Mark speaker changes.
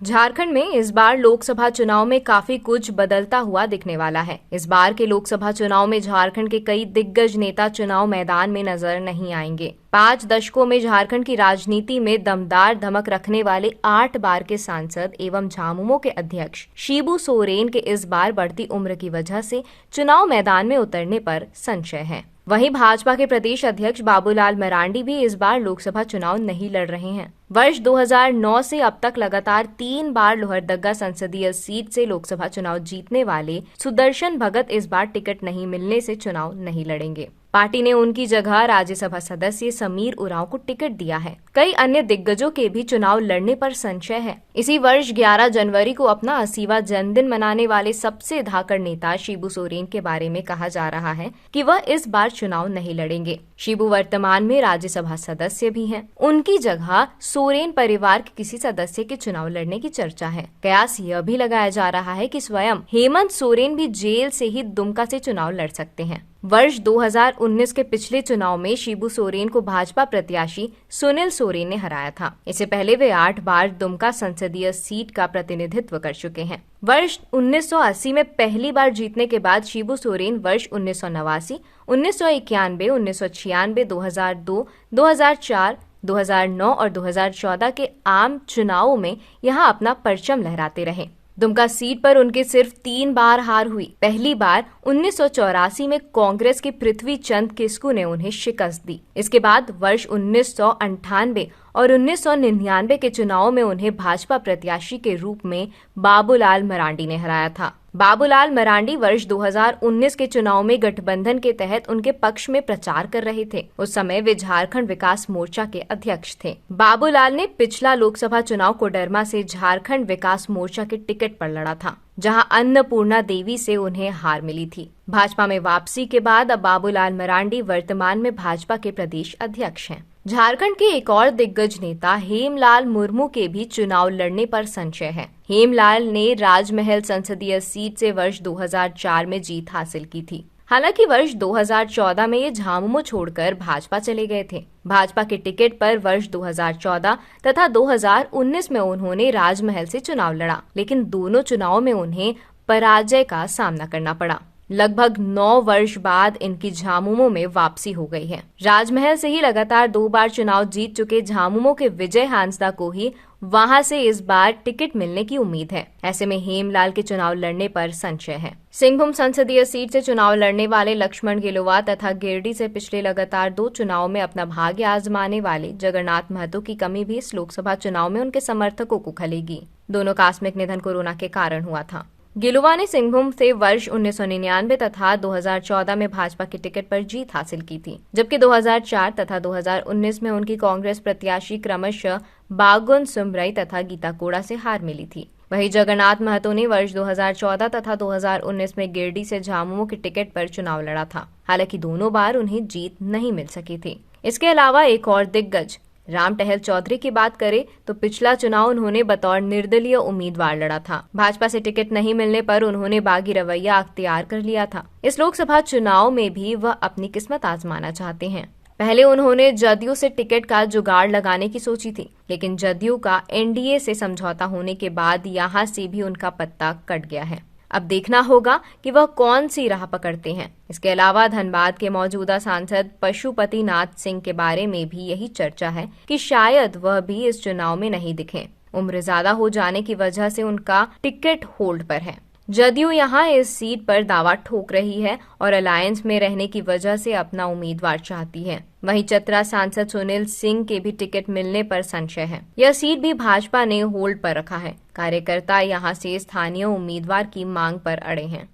Speaker 1: झारखंड में इस बार लोकसभा चुनाव में काफी कुछ बदलता हुआ दिखने वाला है। इस बार के लोकसभा चुनाव में झारखंड के कई दिग्गज नेता चुनाव मैदान में नजर नहीं आएंगे। 5 दशकों में झारखंड की राजनीति में दमदार धमक रखने वाले 8 बार के सांसद एवं झामुमो के अध्यक्ष शिबू सोरेन के इस बार बढ़ती उम्र की वजह से चुनाव मैदान में उतरने पर संशय है। वहीं भाजपा के प्रदेश अध्यक्ष बाबूलाल मरांडी भी इस बार लोकसभा चुनाव नहीं लड़ रहे हैं। वर्ष 2009 से अब तक लगातार 3 बार लोहरदगा संसदीय सीट से लोकसभा चुनाव जीतने वाले सुदर्शन भगत इस बार टिकट नहीं मिलने से चुनाव नहीं लड़ेंगे। पार्टी ने उनकी जगह राज्यसभा सदस्य समीर उरांव को टिकट दिया है। कई अन्य दिग्गजों के भी चुनाव लड़ने पर संशय है। इसी वर्ष 11 जनवरी को अपना 80वां जन्मदिन मनाने वाले सबसे धाकड़ नेता शिबू सोरेन के बारे में कहा जा रहा है कि वह इस बार चुनाव नहीं लड़ेंगे। शिबू वर्तमान में राज्यसभा सदस्य भी हैं। उनकी जगह सोरेन परिवार के किसी सदस्य के चुनाव लड़ने की चर्चा है। कयास यह भी लगाया जा रहा है कि स्वयं हेमंत सोरेन भी जेल से ही दुमका से चुनाव लड़ सकते हैं। वर्ष 2019 के पिछले चुनाव में शिबू सोरेन को भाजपा प्रत्याशी सुनील सोरेन ने हराया था। इससे पहले वे 8 बार दुमका संसदीय सीट का प्रतिनिधित्व कर चुके हैं। वर्ष 1980 में पहली बार जीतने के बाद शिबू सोरेन वर्ष 1989, 1991, 1996, 2002, 2004, 2009 और 2014 के आम चुनावों में यहां अपना परचम लहराते रहे। दुमका सीट पर उनके सिर्फ 3 बार हार हुई। पहली बार 1984 में कांग्रेस के पृथ्वी चंद किस्कू ने उन्हें शिकस्त दी। इसके बाद वर्ष 1998 और 1999 के चुनाव में उन्हें भाजपा प्रत्याशी के रूप में बाबूलाल मरांडी ने हराया था। बाबूलाल मरांडी वर्ष 2019 के चुनाव में गठबंधन के तहत उनके पक्ष में प्रचार कर रहे थे। उस समय वे झारखंड विकास मोर्चा के अध्यक्ष थे। बाबूलाल ने पिछला लोकसभा चुनाव कोडरमा से झारखंड विकास मोर्चा के टिकट पर लड़ा था, जहां अन्नपूर्णा देवी से उन्हें हार मिली थी। भाजपा में वापसी के बाद अब बाबूलाल मरांडी वर्तमान में भाजपा के प्रदेश अध्यक्ष हैं। झारखंड के एक और दिग्गज नेता हेमलाल मुर्मू के भी चुनाव लड़ने पर संशय है। हेमलाल ने राजमहल संसदीय सीट से वर्ष 2004 में जीत हासिल की थी। हालांकि वर्ष 2014 में ये झामुमो छोड़कर भाजपा चले गए थे। भाजपा के टिकट पर वर्ष 2014 तथा 2019 में उन्होंने राजमहल से चुनाव लड़ा, लेकिन दोनों चुनावों में उन्हें पराजय का सामना करना पड़ा। लगभग 9 वर्ष बाद इनकी झामुमो में वापसी हो गई है। राजमहल से ही लगातार 2 बार चुनाव जीत चुके झामुमो के विजय हांसदा को ही वहां से इस बार टिकट मिलने की उम्मीद है। ऐसे में हेमलाल के चुनाव लड़ने पर संशय है। सिंहभूम संसदीय सीट से चुनाव लड़ने वाले लक्ष्मण गिलुवा तथा गिरिडीह से पिछले लगातार 2 चुनाव में अपना भाग्य आजमाने वाले जगन्नाथ महतो की कमी भी इस लोकसभा चुनाव में उनके समर्थकों को खलेगी। दोनों का आकस्मिक निधन कोरोना के कारण हुआ था। गिलुवा ने सिंहभूम से वर्ष 1999 तथा 2014 में भाजपा के टिकट पर जीत हासिल की थी, जबकि 2004 तथा 2019 में उनकी कांग्रेस प्रत्याशी क्रमशः बागुन सुमरई तथा गीता कोड़ा से हार मिली थी। वहीं जगन्नाथ महतो ने वर्ष 2014 तथा 2019 में गिरिडीह से झामुमो के टिकट पर चुनाव लड़ा था। हालांकि दोनों बार उन्हें जीत नहीं मिल सकी थी। इसके अलावा एक और दिग्गज राम टहल चौधरी की बात करें तो पिछला चुनाव उन्होंने बतौर निर्दलीय उम्मीदवार लड़ा था। भाजपा से टिकट नहीं मिलने पर उन्होंने बागी रवैया अख्तियार कर लिया था। इस लोकसभा चुनाव में भी वह अपनी किस्मत आजमाना चाहते हैं। पहले उन्होंने जदयू से टिकट का जुगाड़ लगाने की सोची थी, लेकिन जदयू का एनडीए से समझौता होने के बाद यहां से भी उनका पत्ता कट गया है। अब देखना होगा कि वह कौन सी राह पकड़ते हैं। इसके अलावा धनबाद के मौजूदा सांसद पशुपति नाथ सिंह के बारे में भी यही चर्चा है कि शायद वह भी इस चुनाव में नहीं दिखें। उम्र ज्यादा हो जाने की वजह से उनका टिकट होल्ड पर है। जदयू यहां इस सीट पर दावा ठोक रही है और अलायंस में रहने की वजह से अपना उम्मीदवार चाहती है। वहीं चतरा सांसद सुनील सिंह के भी टिकट मिलने पर संशय है। यह सीट भी भाजपा ने होल्ड पर रखा है। कार्यकर्ता यहां से स्थानीय उम्मीदवार की मांग पर अड़े हैं।